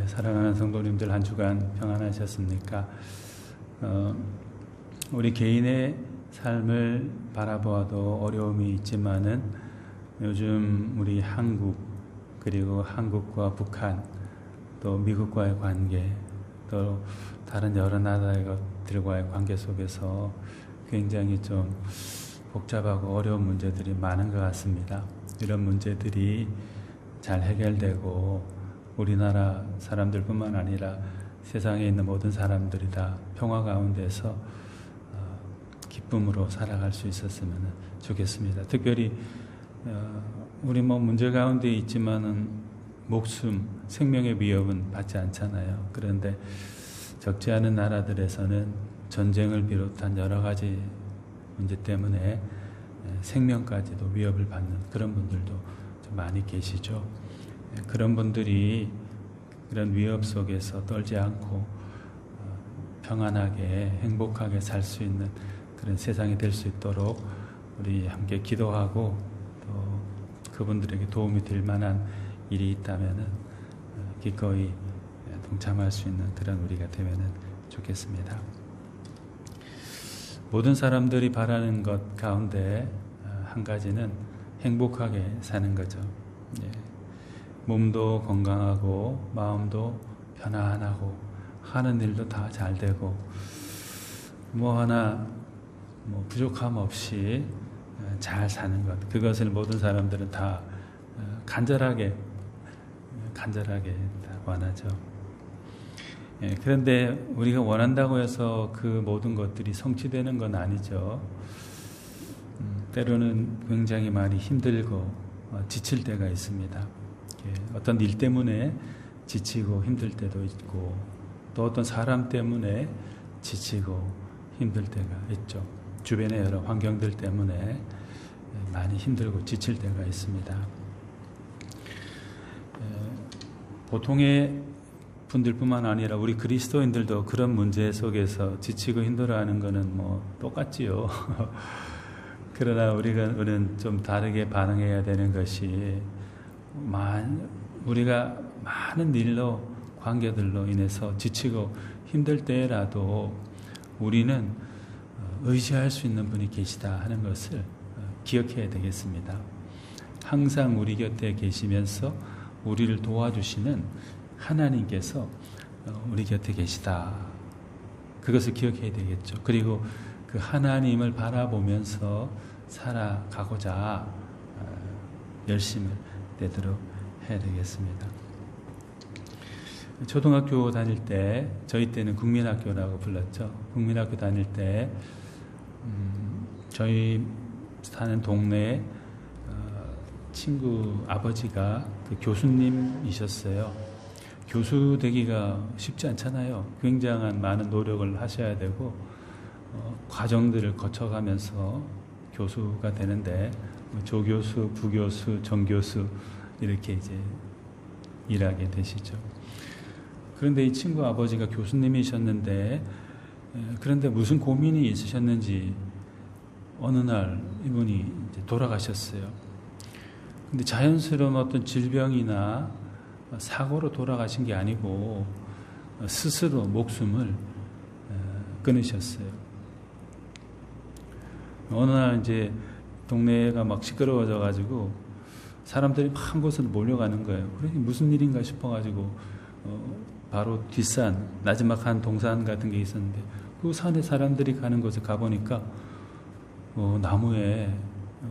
사랑하는 성도님들 한 주간 평안하셨습니까? 우리 개인의 삶을 바라보아도 어려움이 있지만은 요즘 우리 한국 그리고 한국과 북한 또 미국과의 관계 또 다른 여러 나라들과의 관계 속에서 굉장히 좀 복잡하고 어려운 문제들이 많은 것 같습니다. 이런 문제들이 잘 해결되고 우리나라 사람들뿐만 아니라 세상에 있는 모든 사람들이 다 평화 가운데서 기쁨으로 살아갈 수 있었으면 좋겠습니다. 특별히 우리 문제 가운데 있지만은 목숨, 생명의 위협은 받지 않잖아요. 그런데 적지 않은 나라들에서는 전쟁을 비롯한 여러 가지 문제 때문에 생명까지도 위협을 받는 그런 분들도 좀 많이 계시죠. 그런 분들이 그런 위협 속에서 떨지 않고 평안하게 행복하게 살 수 있는 그런 세상이 될 수 있도록 우리 함께 기도하고 또 그분들에게 도움이 될 만한 일이 있다면 기꺼이 동참할 수 있는 그런 우리가 되면 좋겠습니다. 모든 사람들이 바라는 것 가운데 한 가지는 행복하게 사는 거죠. 몸도 건강하고 마음도 편안하고 하는 일도 다 잘 되고 하나 부족함 없이 잘 사는 것, 그것을 모든 사람들은 다 간절하게 다 원하죠. 그런데 우리가 원한다고 해서 그 모든 것들이 성취되는 건 아니죠. 때로는 굉장히 많이 힘들고 지칠 때가 있습니다. 어떤 일 때문에 지치고 힘들 때도 있고 또 어떤 사람 때문에 지치고 힘들 때가 있죠. 주변의 여러 환경들 때문에 많이 힘들고 지칠 때가 있습니다. 보통의 분들뿐만 아니라 우리 그리스도인들도 그런 문제 속에서 지치고 힘들어하는 것은 똑같지요. 그러나 우리는 좀 다르게 반응해야 되는 것이 우리가 많은 일로 관계들로 인해서 지치고 힘들 때라도 우리는 의지할 수 있는 분이 계시다 하는 것을 기억해야 되겠습니다. 항상 우리 곁에 계시면서 우리를 도와주시는 하나님께서 우리 곁에 계시다. 그것을 기억해야 되겠죠. 그리고 그 하나님을 바라보면서 살아가고자 열심을 내도록 해야 되겠습니다. 초등학교 다닐 때, 저희 때는 국민학교라고 불렀죠. 국민학교 다닐 때 저희 사는 동네에 친구 아버지가 그 교수님이셨어요. 교수 되기가 쉽지 않잖아요. 굉장한 많은 노력을 하셔야 되고 과정들을 거쳐가면서 교수가 되는데 조교수, 부교수, 정교수 이렇게 이제 일하게 되시죠. 그런데 이 친구 아버지가 교수님이셨는데 그런데 무슨 고민이 있으셨는지 어느 날 이분이 이제 돌아가셨어요. 근데 자연스러운 어떤 질병이나 사고로 돌아가신 게 아니고 스스로 목숨을 끊으셨어요. 어느 날 이제 동네가 막 시끄러워져 가지고 사람들이 막 한 곳으로 몰려가는 거예요. 그래 무슨 일인가 싶어가지고 바로 뒷산 나지막한 동산 같은 게 있었는데 그 산에 사람들이 가는 곳에 가보니까 나무에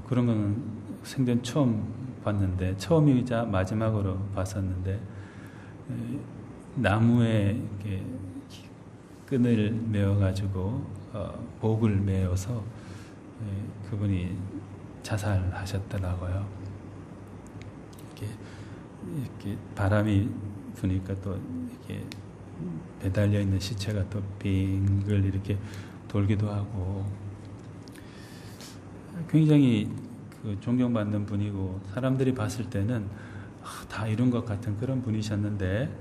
그런 거는 생전 처음 봤는데 처음이자 마지막으로 봤었는데 나무에 이렇게 끈을 메어가지고 목을 메어서 그분이 자살하셨더라고요. 이렇게 바람이 부니까 또 이렇게 매달려 있는 시체가 또 빙글 이렇게 돌기도 하고 굉장히 존경받는 분이고 사람들이 봤을 때는 다 이룬 것 같은 그런 분이셨는데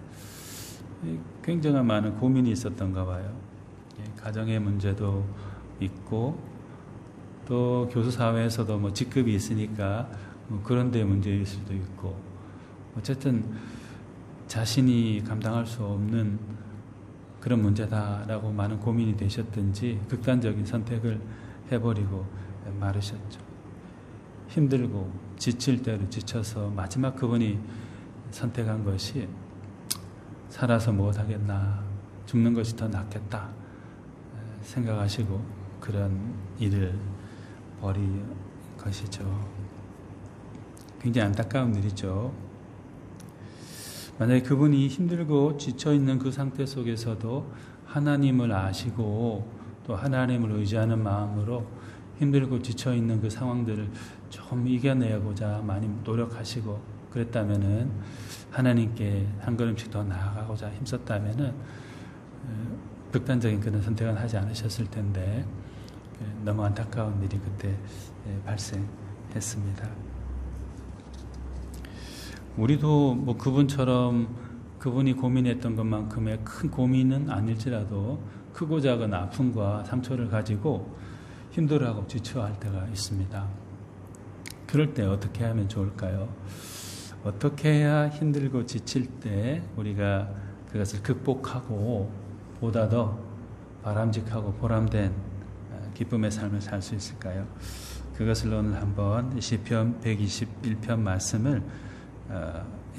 굉장한 많은 고민이 있었던가 봐요. 가정의 문제도 있고 또 교수 사회에서도 직급이 있으니까 그런 데 문제일 수도 있고 어쨌든 자신이 감당할 수 없는 그런 문제다라고 많은 고민이 되셨든지 극단적인 선택을 해버리고 마르셨죠. 힘들고 지칠 대로 지쳐서 마지막 그분이 선택한 것이 살아서 무엇하겠나, 죽는 것이 더 낫겠다 생각하시고 그런 일을 벌인 것이죠. 굉장히 안타까운 일이죠. 만약에 그분이 힘들고 지쳐있는 그 상태 속에서도 하나님을 아시고 또 하나님을 의지하는 마음으로 힘들고 지쳐있는 그 상황들을 좀 이겨내고자 많이 노력하시고 그랬다면은, 하나님께 한 걸음씩 더 나아가고자 힘썼다면은 극단적인 그런 선택은 하지 않으셨을 텐데 너무 안타까운 일이 그때 발생했습니다. 우리도 뭐 그분처럼 그분이 고민했던 것만큼의 큰 고민은 아닐지라도 크고 작은 아픔과 상처를 가지고 힘들어하고 지쳐할 때가 있습니다. 그럴 때 어떻게 하면 좋을까요? 어떻게 해야 힘들고 지칠 때 우리가 그것을 극복하고 보다 더 바람직하고 보람된 기쁨의 삶을 살 수 있을까요? 그것을 오늘 한번 시편 121편 말씀을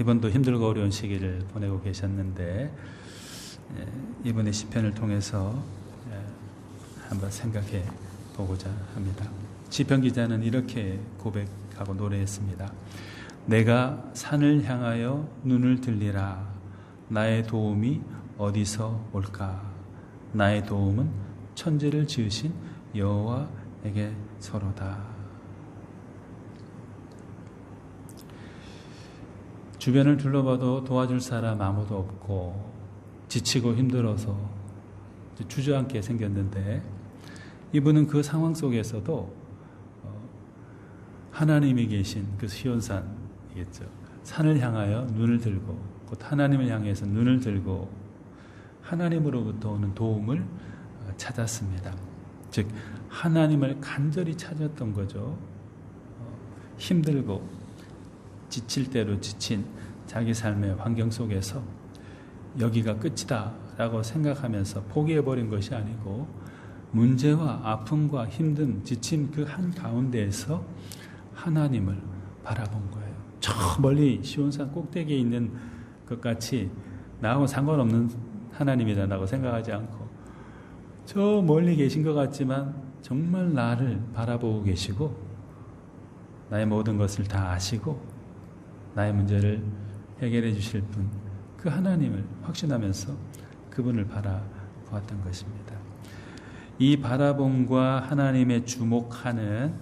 이번도 힘들고 어려운 시기를 보내고 계셨는데 이번의 시편을 통해서 한번 생각해 보고자 합니다. 시편 기자는 이렇게 고백하고 노래했습니다. 내가 산을 향하여 눈을 들리라. 나의 도움이 어디서 올까? 나의 도움은 천지를 지으신 여호와에게서로다. 주변을 둘러봐도 도와줄 사람 아무도 없고 지치고 힘들어서 주저앉게 생겼는데, 이분은 그 상황 속에서도 하나님이 계신 그 시온산이겠죠. 산을 향하여 눈을 들고, 곧 하나님을 향해서 눈을 들고 하나님으로부터 오는 도움을 찾았습니다. 즉 하나님을 간절히 찾았던 거죠. 힘들고 지칠 대로 지친 자기 삶의 환경 속에서 여기가 끝이다 라고 생각하면서 포기해버린 것이 아니고, 문제와 아픔과 힘든 지침 그 한가운데에서 하나님을 바라본 거예요. 저 멀리 시온산 꼭대기에 있는 것 같이 나하고 상관없는 하나님이라고 생각하지 않고, 저 멀리 계신 것 같지만 정말 나를 바라보고 계시고 나의 모든 것을 다 아시고 나의 문제를 해결해 주실 분, 그 하나님을 확신하면서 그분을 바라보았던 것입니다. 이 바라봄과 하나님의 주목하는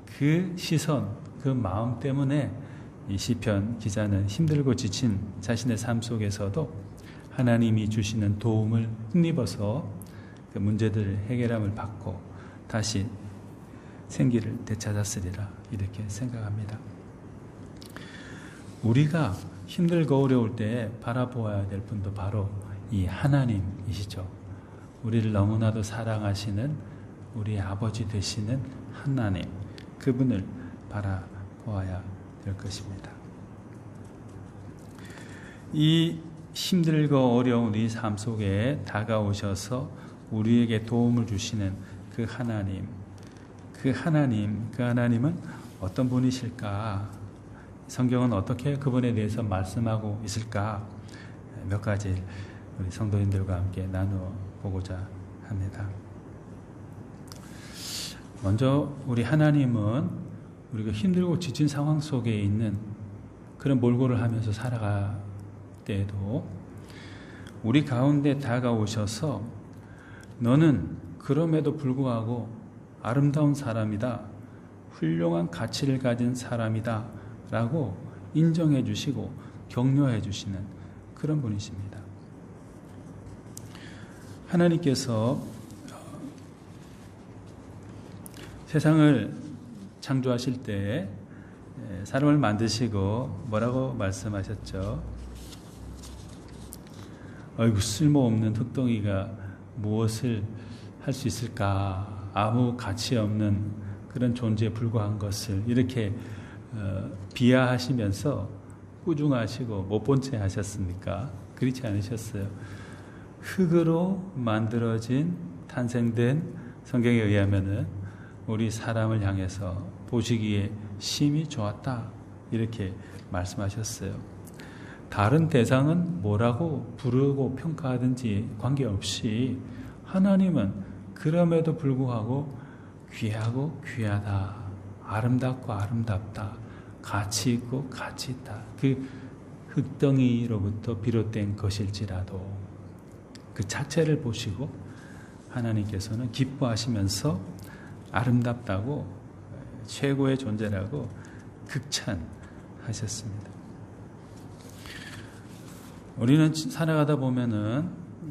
그 시선, 그 마음 때문에 이 시편 기자는 힘들고 지친 자신의 삶 속에서도 하나님이 주시는 도움을 힘입어서 그 문제들을 해결함을 받고 다시 생기를 되찾았으리라, 이렇게 생각합니다. 우리가 힘들고 어려울 때 바라보아야 될 분도 바로 이 하나님이시죠. 우리를 너무나도 사랑하시는 우리 아버지 되시는 하나님, 그분을 바라보아야 될 것입니다. 이 힘들고 어려운 이 삶 속에 다가오셔서 우리에게 도움을 주시는 그 하나님은 어떤 분이실까? 성경은 어떻게 그분에 대해서 말씀하고 있을까? 몇 가지 우리 성도님들과 함께 나누어 보고자 합니다. 먼저 우리 하나님은 우리가 힘들고 지친 상황 속에 있는 그런 몰골을 하면서 살아갈 때에도 우리 가운데 다가오셔서 너는 그럼에도 불구하고 아름다운 사람이다, 훌륭한 가치를 가진 사람이다 라고 인정해 주시고 격려해 주시는 그런 분이십니다. 하나님께서 세상을 창조하실 때 사람을 만드시고 뭐라고 말씀하셨죠? 어이구, 쓸모없는 흙덩이가 무엇을 할 수 있을까? 아무 가치 없는 그런 존재에 불과한 것을 이렇게 비하하시면서 꾸중하시고 못 본 채 하셨습니까? 그렇지 않으셨어요. 흙으로 만들어진 탄생된 성경에 의하면은 우리 사람을 향해서 보시기에 심히 좋았다 이렇게 말씀하셨어요. 다른 대상은 뭐라고 부르고 평가하든지 관계없이 하나님은 그럼에도 불구하고 귀하고 귀하다, 아름답고 아름답다, 가치 있고 가치 있다. 그 흙덩이로부터 비롯된 것일지라도 그 자체를 보시고 하나님께서는 기뻐하시면서 아름답다고 최고의 존재라고 극찬하셨습니다. 우리는 살아가다 보면은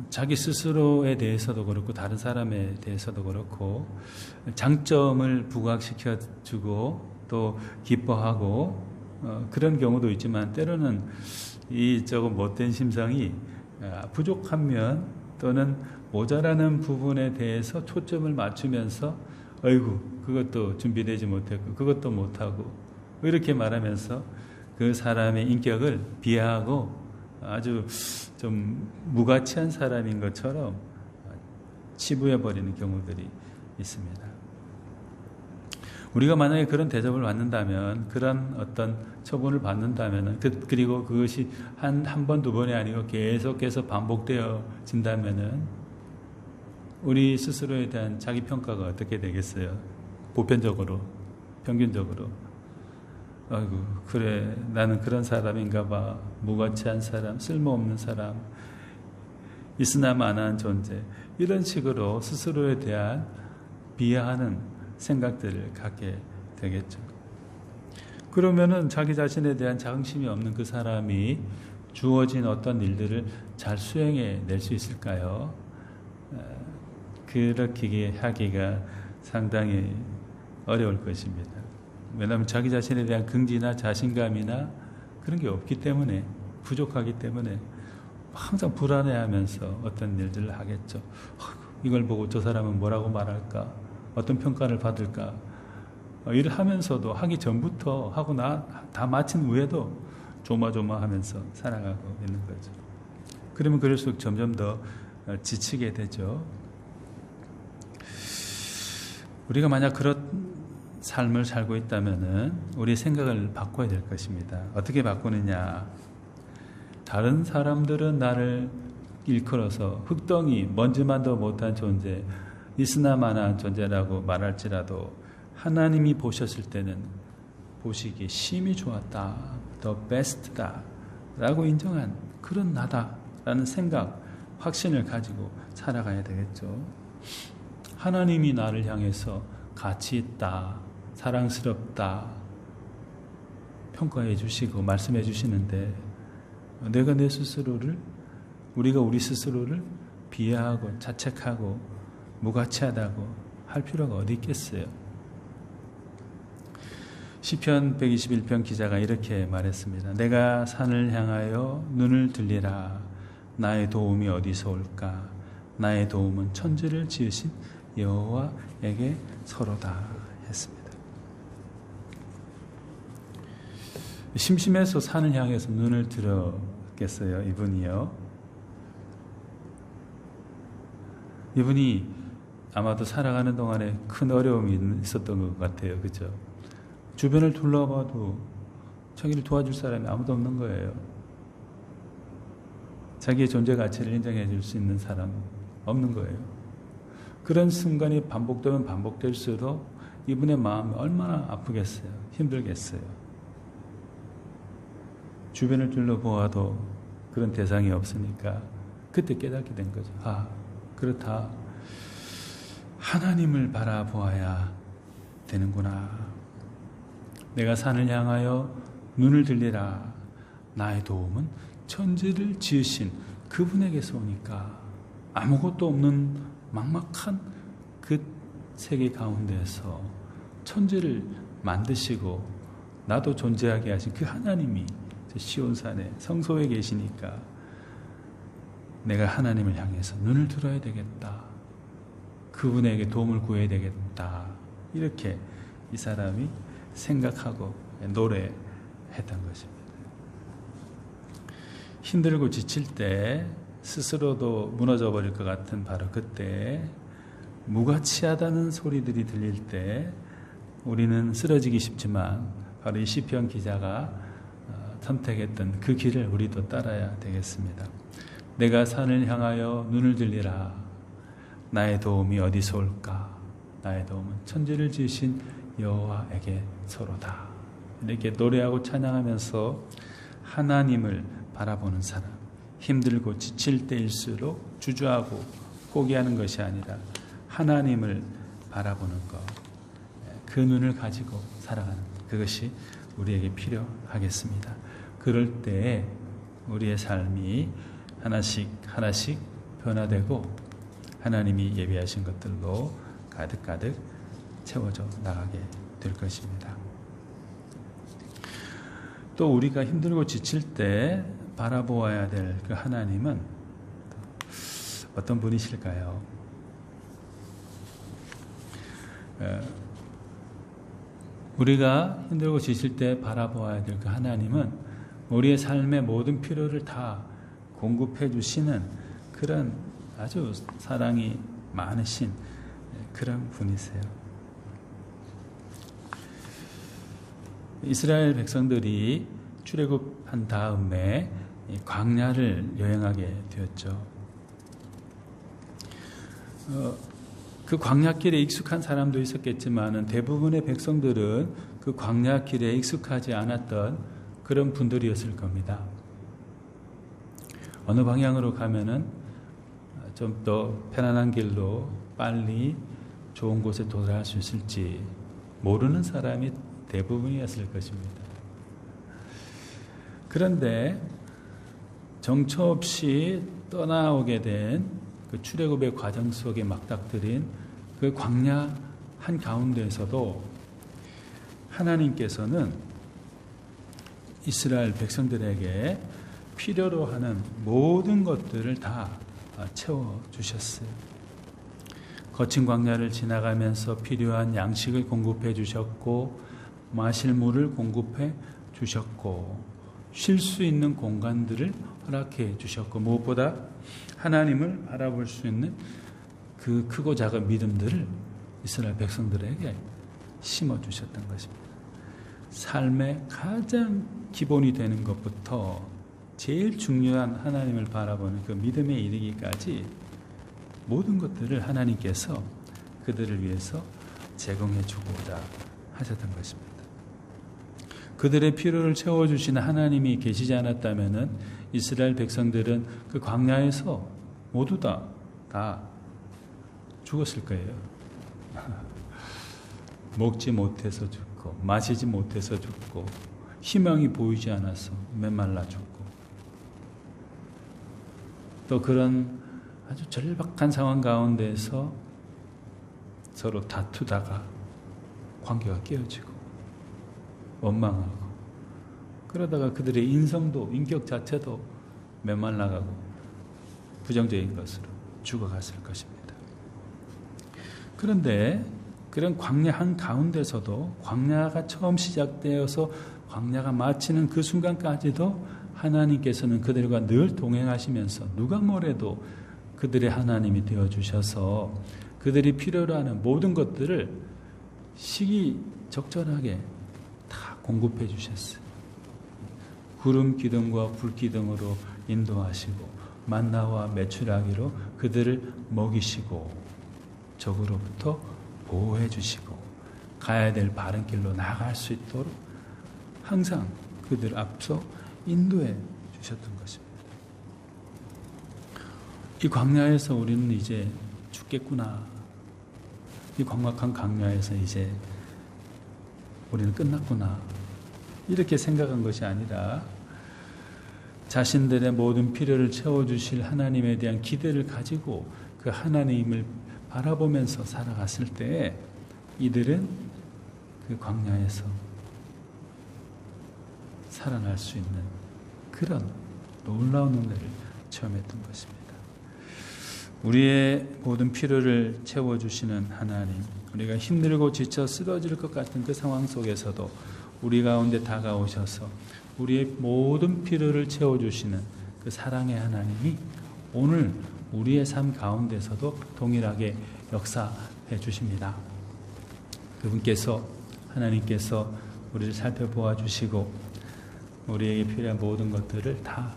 자기 스스로에 대해서도 그렇고 다른 사람에 대해서도 그렇고 장점을 부각시켜 주고 또 기뻐하고 그런 경우도 있지만 때로는 이 조금 못된 심성이 부족한 면 또는 모자라는 부분에 대해서 초점을 맞추면서 어이구 그것도 준비되지 못했고 그것도 못하고 이렇게 말하면서 그 사람의 인격을 비하하고 아주 좀 무가치한 사람인 것처럼 치부해버리는 경우들이 있습니다. 우리가 만약에 그런 대접을 받는다면, 그런 어떤 처분을 받는다면, 그리고 그것이 한 번, 두 번이 아니고 계속해서 반복되어진다면, 우리 스스로에 대한 자기 평가가 어떻게 되겠어요? 보편적으로, 평균적으로. 아이고, 그래, 나는 그런 사람인가 봐. 무가치한 사람, 쓸모없는 사람, 있으나 마나한 존재. 이런 식으로 스스로에 대한 비하하는 생각들을 갖게 되겠죠. 그러면은 자기 자신에 대한 자긍심이 없는 그 사람이 주어진 어떤 일들을 잘 수행해 낼 수 있을까요? 그렇게 하기가 상당히 어려울 것입니다. 왜냐하면 자기 자신에 대한 긍지나 자신감이나 그런 게 없기 때문에, 부족하기 때문에 항상 불안해하면서 어떤 일들을 하겠죠. 이걸 보고 저 사람은 뭐라고 말할까? 어떤 평가를 받을까? 일을 하면서도, 하기 전부터 하고 다 마친 후에도 조마조마하면서 살아가고 있는 거죠. 그러면 그럴수록 점점 더 지치게 되죠. 우리가 만약 그런 삶을 살고 있다면은 우리 생각을 바꿔야 될 것입니다. 어떻게 바꾸느냐? 다른 사람들은 나를 일컬어서 흙덩이, 먼지만도 못한 존재, 있으나 마나한 존재라고 말할지라도 하나님이 보셨을 때는 보시기에 심히 좋았다, the best다 라고 인정한 그런 나다라는 생각, 확신을 가지고 살아가야 되겠죠. 하나님이 나를 향해서 가치 있다, 사랑스럽다 평가해 주시고 말씀해 주시는데, 내가 내 스스로를, 우리가 우리 스스로를 비하하고 자책하고 무가치하다고 할 필요가 어디 있겠어요? 시편 121편 기자가 이렇게 말했습니다. 내가 산을 향하여 눈을 들리라. 나의 도움이 어디서 올까? 나의 도움은 천지를 지으신 여호와에게 서로다 했습니다. 심심해서 산을 향해서 눈을 들었겠어요, 이분이요. 이분이 아마도 살아가는 동안에 큰 어려움이 있었던 것 같아요. 그죠? 주변을 둘러봐도 자기를 도와줄 사람이 아무도 없는 거예요. 자기의 존재 가치를 인정해 줄 수 있는 사람은 없는 거예요. 그런 순간이 반복되면 반복될수록 이분의 마음이 얼마나 아프겠어요. 힘들겠어요. 주변을 둘러보아도 그런 대상이 없으니까 그때 깨닫게 된 거죠. 아, 그렇다. 하나님을 바라보아야 되는구나. 내가 산을 향하여 눈을 들리라. 나의 도움은 천지를 지으신 그분에게서 오니까, 아무것도 없는 막막한 그 세계 가운데서 천지를 만드시고 나도 존재하게 하신 그 하나님이 시온산에 성소에 계시니까 내가 하나님을 향해서 눈을 들어야 되겠다. 그분에게 도움을 구해야 되겠다. 이렇게 이 사람이 생각하고 노래했던 것입니다. 힘들고 지칠 때 스스로도 무너져 버릴 것 같은 바로 그때 무가치하다는 소리들이 들릴 때 우리는 쓰러지기 쉽지만 바로 이 시편 기자가 선택했던 그 길을 우리도 따라야 되겠습니다. 내가 산을 향하여 눈을 들리라. 나의 도움이 어디서 올까? 나의 도움은 천지를 지으신 여호와에게서로다. 이렇게 노래하고 찬양하면서 하나님을 바라보는 사람, 힘들고 지칠 때일수록 주저하고 포기하는 것이 아니라 하나님을 바라보는 것, 그 눈을 가지고 살아가는 그것이 우리에게 필요하겠습니다. 그럴 때 우리의 삶이 하나씩 하나씩 변화되고 하나님이 예비하신 것들로 가득가득 채워져 나가게 될 것입니다. 또 우리가 힘들고 지칠 때 바라보아야 될 그 하나님은 어떤 분이실까요? 우리가 힘들고 지칠 때 바라보아야 될 그 하나님은 우리의 삶의 모든 필요를 다 공급해 주시는 그런 아주 사랑이 많으신 그런 분이세요. 이스라엘 백성들이 출애굽한 다음에 광야를 여행하게 되었죠. 그 광야길에 익숙한 사람도 있었겠지만 대부분의 백성들은 그 광야길에 익숙하지 않았던 그런 분들이었을 겁니다. 어느 방향으로 가면은 좀 더 편안한 길로 빨리 좋은 곳에 도달할 수 있을지 모르는 사람이 대부분이었을 것입니다. 그런데 정처 없이 떠나오게 된 그 출애굽의 과정 속에 막닥뜨린 그 광야 한 가운데에서도 하나님께서는 이스라엘 백성들에게 필요로 하는 모든 것들을 다 채워주셨어요. 거친 광야를 지나가면서 필요한 양식을 공급해 주셨고 마실 물을 공급해 주셨고 쉴 수 있는 공간들을 허락해 주셨고 무엇보다 하나님을 바라볼 수 있는 그 크고 작은 믿음들을 이스라엘 백성들에게 심어주셨던 것입니다. 삶의 가장 기본이 되는 것부터 제일 중요한 하나님을 바라보는 그 믿음에 이르기까지 모든 것들을 하나님께서 그들을 위해서 제공해 주고자 하셨던 것입니다. 그들의 필요를 채워주시는 하나님이 계시지 않았다면 이스라엘 백성들은 그 광야에서 모두 다 죽었을 거예요. 먹지 못해서 죽고 마시지 못해서 죽고 희망이 보이지 않아서 메말라 죽고 또 그런 아주 절박한 상황 가운데서 서로 다투다가 관계가 깨어지고 원망하고 그러다가 그들의 인성도 인격 자체도 메말라가고 부정적인 것으로 죽어갔을 것입니다. 그런데 그런 광야 한 가운데서도 광야가 처음 시작되어서 광야가 마치는 그 순간까지도 하나님께서는 그들과 늘 동행하시면서 누가 뭐래도 그들의 하나님이 되어주셔서 그들이 필요로 하는 모든 것들을 시기적절하게 다 공급해 주셨어요. 구름 기둥과 불 기둥으로 인도하시고 만나와 메추라기로 그들을 먹이시고 적으로부터 보호해 주시고 가야 될 바른 길로 나아갈 수 있도록 항상 그들 앞서 인도해 주셨던 것입니다. 이 광야에서 우리는 이제 죽겠구나. 이 광막한 광야에서 이제 우리는 끝났구나. 이렇게 생각한 것이 아니라 자신들의 모든 필요를 채워주실 하나님에 대한 기대를 가지고 그 하나님을 바라보면서 살아갔을 때 이들은 그 광야에서 살아날 수 있는 그런 놀라운 은혜를 체험했던 것입니다. 우리의 모든 필요를 채워주시는 하나님, 우리가 힘들고 지쳐 쓰러질 것 같은 그 상황 속에서도 우리 가운데 다가오셔서 우리의 모든 필요를 채워주시는 그 사랑의 하나님이 오늘 우리의 삶 가운데서도 동일하게 역사해 주십니다. 그분께서, 하나님께서 우리를 살펴보아 주시고 우리에게 필요한 모든 것들을 다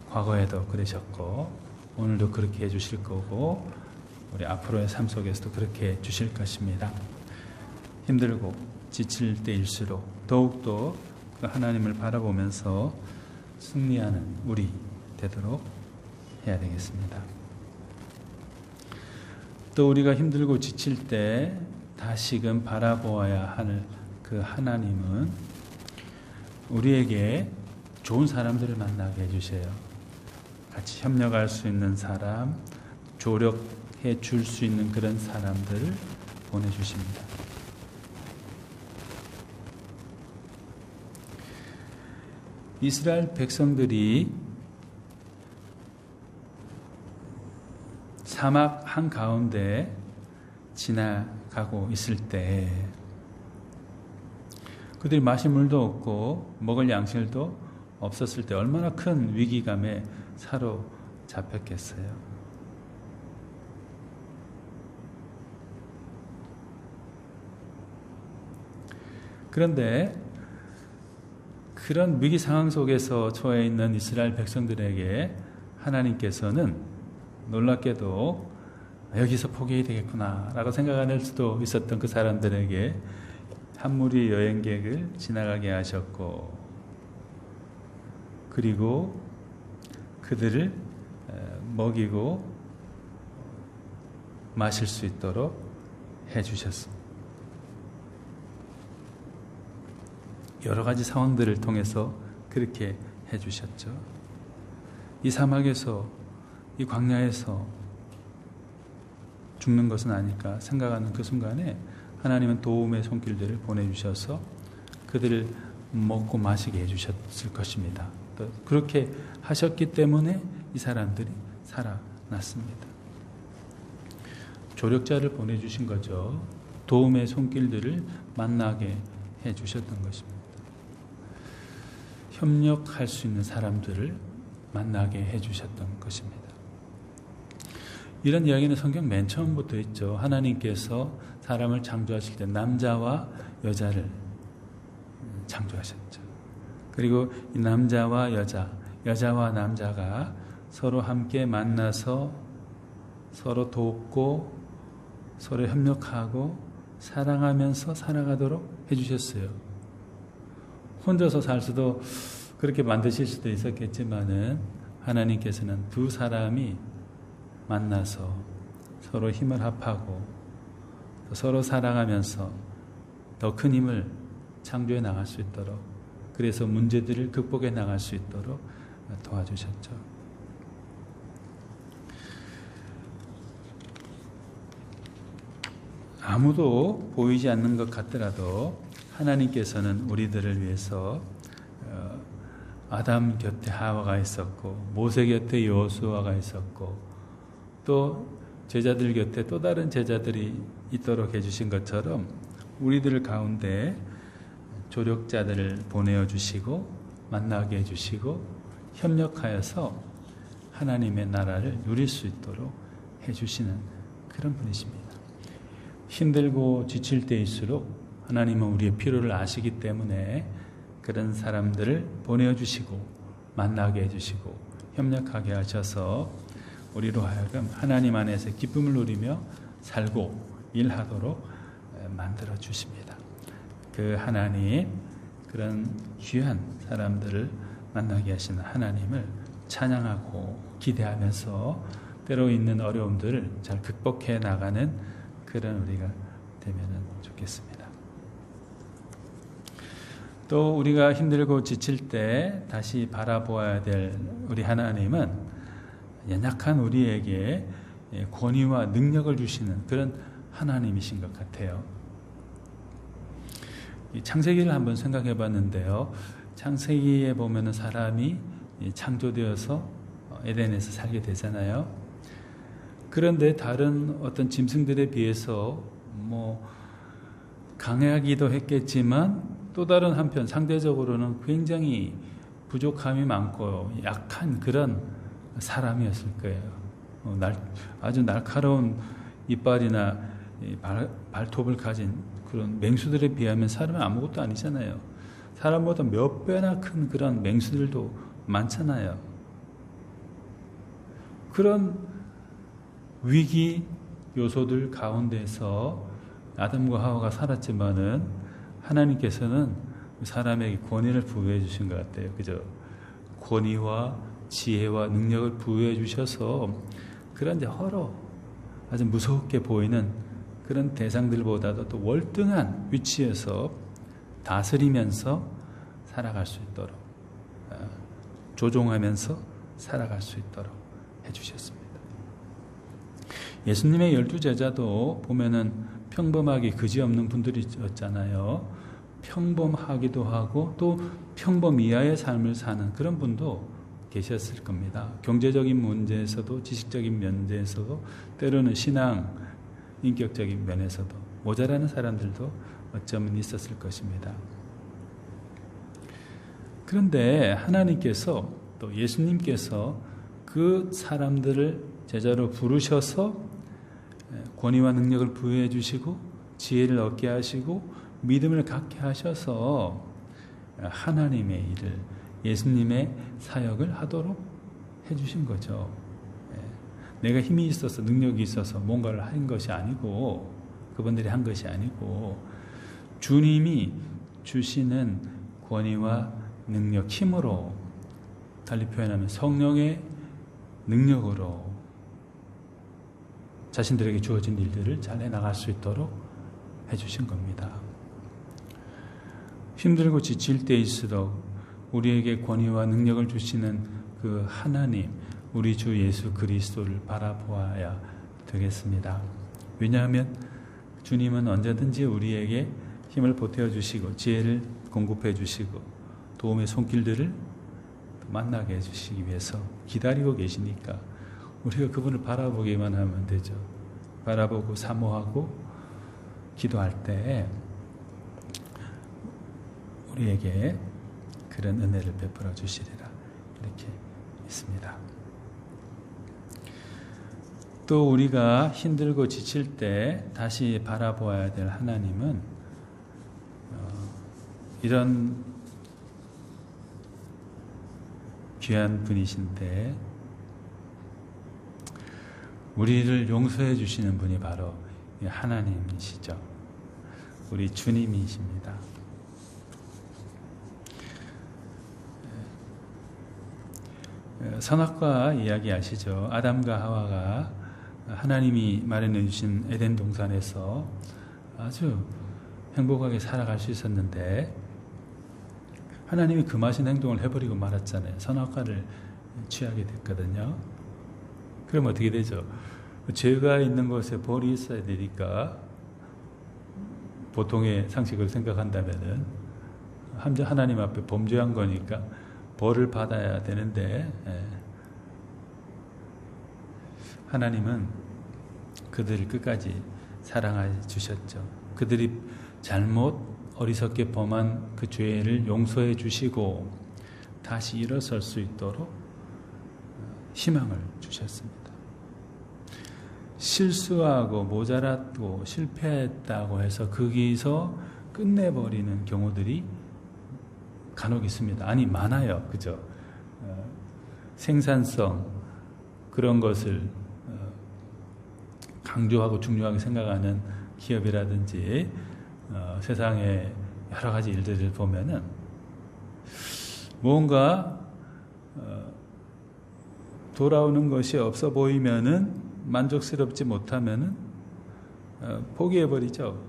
과거에도 그러셨고 오늘도 그렇게 해주실 거고 우리 앞으로의 삶 속에서도 그렇게 해주실 것입니다. 힘들고 지칠 때일수록 더욱더 그 하나님을 바라보면서 승리하는 우리 되도록 해야 되겠습니다. 또 우리가 힘들고 지칠 때 다시금 바라보아야 할 그 하나님은 우리에게 좋은 사람들을 만나게 해주세요. 같이 협력할 수 있는 사람, 조력해 줄 수 있는 그런 사람들을 보내주십니다. 이스라엘 백성들이 사막 한가운데 지나가고 있을 때 그들이 마실 물도 없고 먹을 양식도 없었을 때 얼마나 큰 위기감에 사로잡혔겠어요. 그런데 그런 위기 상황 속에서 처해 있는 이스라엘 백성들에게 하나님께서는 놀랍게도 여기서 포기해야 되겠구나 라고 생각할 수도 있었던 그 사람들에게 한 무리 여행객을 지나가게 하셨고 그리고 그들을 먹이고 마실 수 있도록 해주셨습니다. 여러 가지 상황들을 통해서 그렇게 해주셨죠. 이 사막에서, 이 광야에서 죽는 것은 아닐까 생각하는 그 순간에 하나님은 도움의 손길들을 보내주셔서 그들을 먹고 마시게 해주셨을 것입니다. 또 그렇게 하셨기 때문에 이 사람들이 살아났습니다. 조력자를 보내주신 거죠. 도움의 손길들을 만나게 해주셨던 것입니다. 협력할 수 있는 사람들을 만나게 해주셨던 것입니다. 이런 이야기는 성경 맨 처음부터 있죠. 하나님께서 사람을 창조하실 때 남자와 여자를 창조하셨죠. 그리고 이 남자와 여자와 남자가 서로 함께 만나서 서로 돕고 서로 협력하고 사랑하면서 살아가도록 해주셨어요. 혼자서 살 수도 그렇게 만드실 수도 있었겠지만은 하나님께서는 두 사람이 만나서 서로 힘을 합하고 서로 사랑하면서 더 큰 힘을 창조해 나갈 수 있도록 그래서 문제들을 극복해 나갈 수 있도록 도와주셨죠. 아무도 보이지 않는 것 같더라도 하나님께서는 우리들을 위해서 아담 곁에 하와가 있었고 모세 곁에 여호수아가 있었고 또 제자들 곁에 또 다른 제자들이 있도록 해주신 것처럼 우리들 가운데 조력자들을 보내어 주시고 만나게 해주시고 협력하여서 하나님의 나라를 누릴 수 있도록 해주시는 그런 분이십니다. 힘들고 지칠 때일수록 하나님은 우리의 필요를 아시기 때문에 그런 사람들을 보내어 주시고 만나게 해주시고 협력하게 하셔서 우리로 하여금 하나님 안에서 기쁨을 누리며 살고 일하도록 만들어 주십니다. 그 하나님, 그런 귀한 사람들을 만나게 하시는 하나님을 찬양하고 기대하면서 때로 있는 어려움들을 잘 극복해 나가는 그런 우리가 되면 좋겠습니다. 또 우리가 힘들고 지칠 때 다시 바라보아야 될 우리 하나님은 연약한 우리에게 권위와 능력을 주시는 그런 하나님이신 것 같아요. 이 창세기를 한번 생각해 봤는데요. 창세기에 보면은 사람이 창조되어서 에덴에서 살게 되잖아요. 그런데 다른 어떤 짐승들에 비해서 강하기도 했겠지만 또 다른 한편 상대적으로는 굉장히 부족함이 많고 약한 그런 사람이었을 거예요. 아주 날카로운 이빨이나 발톱을 가진 그런 맹수들에 비하면 사람은 아무것도 아니잖아요. 사람보다 몇 배나 큰 그런 맹수들도 많잖아요. 그런 위기 요소들 가운데서 아담과 하와가 살았지만은 하나님께서는 사람에게 권위를 부여해 주신 것 같아요. 그죠? 권위와 지혜와 능력을 부여해 주셔서 그런 여러 아주 무섭게 보이는 그런 대상들보다도 또 월등한 위치에서 다스리면서 살아갈 수 있도록, 조종하면서 살아갈 수 있도록 해주셨습니다. 예수님의 12제자도 보면은 평범하게 그지없는 분들이었잖아요. 평범하기도 하고 또 평범 이하의 삶을 사는 그런 분도 계셨을 겁니다. 경제적인 문제에서도 지식적인 면에서도 때로는 신앙, 인격적인 면에서도 모자라는 사람들도 어쩌면 있었을 것입니다. 그런데 하나님께서 또 예수님께서 그 사람들을 제자로 부르셔서 권위와 능력을 부여해 주시고 지혜를 얻게 하시고 믿음을 갖게 하셔서 하나님의 일을 예수님의 사역을 하도록 해주신 거죠. 내가 힘이 있어서 능력이 있어서 뭔가를 한 것이 아니고 그분들이 한 것이 아니고 주님이 주시는 권위와 능력, 힘으로 달리 표현하면 성령의 능력으로 자신들에게 주어진 일들을 잘 해나갈 수 있도록 해주신 겁니다. 힘들고 지칠 때일수록 우리에게 권위와 능력을 주시는 그 하나님, 우리 주 예수 그리스도를 바라보아야 되겠습니다. 왜냐하면 주님은 언제든지 우리에게 힘을 보태어 주시고 지혜를 공급해 주시고 도움의 손길들을 만나게 해주시기 위해서 기다리고 계시니까 우리가 그분을 바라보기만 하면 되죠. 바라보고 사모하고 기도할 때 우리에게 그런 은혜를 베풀어 주시리라 이렇게 있습니다. 또 우리가 힘들고 지칠 때 다시 바라보아야 될 하나님은 이런 귀한 분이신데 우리를 용서해 주시는 분이 바로 하나님이시죠. 우리 주님이십니다. 선악과 이야기 아시죠? 아담과 하와가 하나님이 마련해 주신 에덴 동산에서 아주 행복하게 살아갈 수 있었는데 하나님이 금하신 행동을 해버리고 말았잖아요. 선악과를 취하게 됐거든요. 그럼 어떻게 되죠? 죄가 있는 곳에 벌이 있어야 되니까 보통의 상식을 생각한다면은 하나님 앞에 범죄한 거니까 벌을 받아야 되는데 하나님은 그들을 끝까지 사랑해 주셨죠. 그들이 잘못 어리석게 범한 그 죄를 용서해 주시고 다시 일어설 수 있도록 희망을 주셨습니다. 실수하고 모자랐고 실패했다고 해서 거기서 끝내버리는 경우들이 간혹 있습니다. 아니 많아요. 그죠? 생산성 그런 것을 강조하고 중요하게 생각하는 기업이라든지 세상의 여러 가지 일들을 보면은 뭔가 돌아오는 것이 없어 보이면은 만족스럽지 못하면은 포기해버리죠.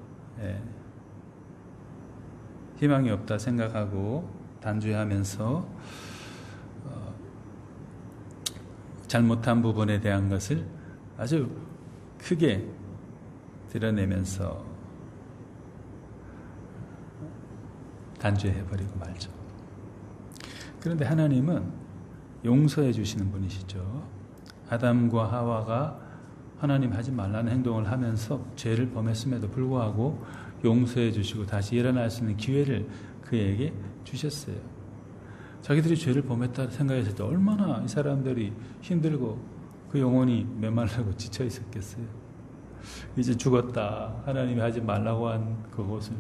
희망이 없다 생각하고 단죄하면서 잘못한 부분에 대한 것을 아주 크게 드러내면서 단죄해버리고 말죠. 그런데 하나님은 용서해 주시는 분이시죠. 아담과 하와가 하나님 하지 말라는 행동을 하면서 죄를 범했음에도 불구하고 용서해 주시고 다시 일어날 수 있는 기회를 그에게 주셨어요. 자기들이 죄를 범했다 생각했을 때 얼마나 이 사람들이 힘들고 그 영혼이 메말라고 지쳐 있었겠어요. 이제 죽었다. 하나님이 하지 말라고 한 그것을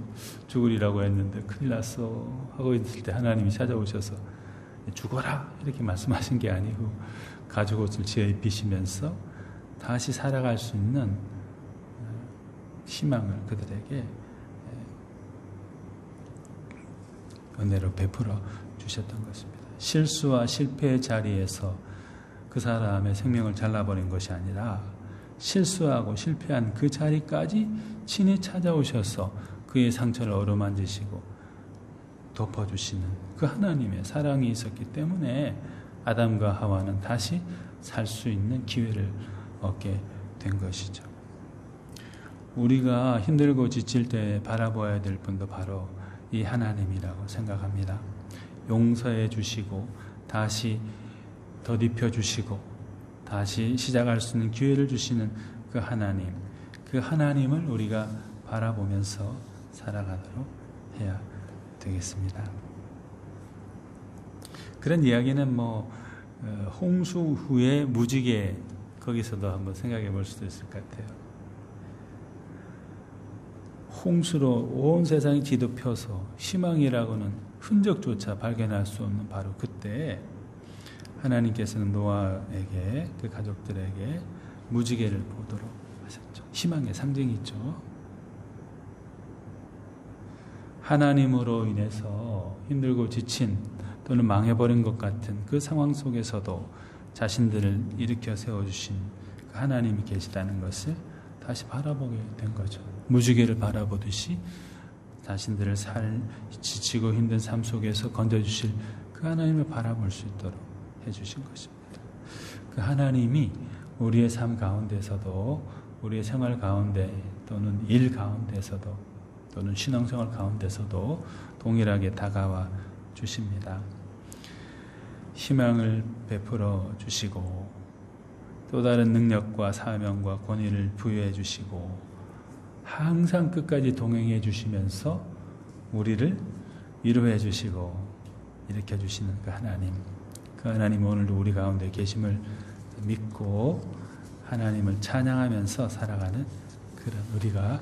죽으리라고 했는데 큰일 났어 하고 있을 때 하나님이 찾아오셔서 죽어라 이렇게 말씀하신 게 아니고 가죽옷을 지어 입히시면서 다시 살아갈 수 있는 희망을 그들에게 은혜로 베풀어 주셨던 것입니다. 실수와 실패의 자리에서 그 사람의 생명을 잘라버린 것이 아니라 실수하고 실패한 그 자리까지 친히 찾아오셔서 그의 상처를 어루만지시고 덮어주시는 그 하나님의 사랑이 있었기 때문에 아담과 하와는 다시 살 수 있는 기회를 얻게 된 것이죠. 우리가 힘들고 지칠 때 바라봐야 될 분도 바로 이 하나님이라고 생각합니다. 용서해 주시고 다시 덧입혀 주시고 다시 시작할 수 있는 기회를 주시는 그 하나님, 그 하나님을 우리가 바라보면서 살아가도록 해야 되겠습니다. 그런 이야기는 홍수 후에 무지개 거기서도 한번 생각해 볼 수도 있을 것 같아요. 홍수로 온 세상이 뒤덮여서 희망이라고는 흔적조차 발견할 수 없는 바로 그때 하나님께서는 노아에게 그 가족들에게 무지개를 보도록 하셨죠. 희망의 상징이죠. 하나님으로 인해서 힘들고 지친 또는 망해버린 것 같은 그 상황 속에서도 자신들을 일으켜 세워주신 그 하나님이 계시다는 것을 다시 바라보게 된 거죠. 무지개를 바라보듯이 자신들을 지치고 힘든 삶 속에서 건져주실 그 하나님을 바라볼 수 있도록 해주신 것입니다. 그 하나님이 우리의 삶 가운데서도 우리의 생활 가운데 또는 일 가운데서도 또는 신앙생활 가운데서도 동일하게 다가와 주십니다. 희망을 베풀어 주시고 또 다른 능력과 사명과 권위를 부여해 주시고 항상 끝까지 동행해 주시면서 우리를 위로해 주시고 일으켜 주시는 그 하나님, 그 하나님 오늘도 우리 가운데 계심을 믿고 하나님을 찬양하면서 살아가는 그런 우리가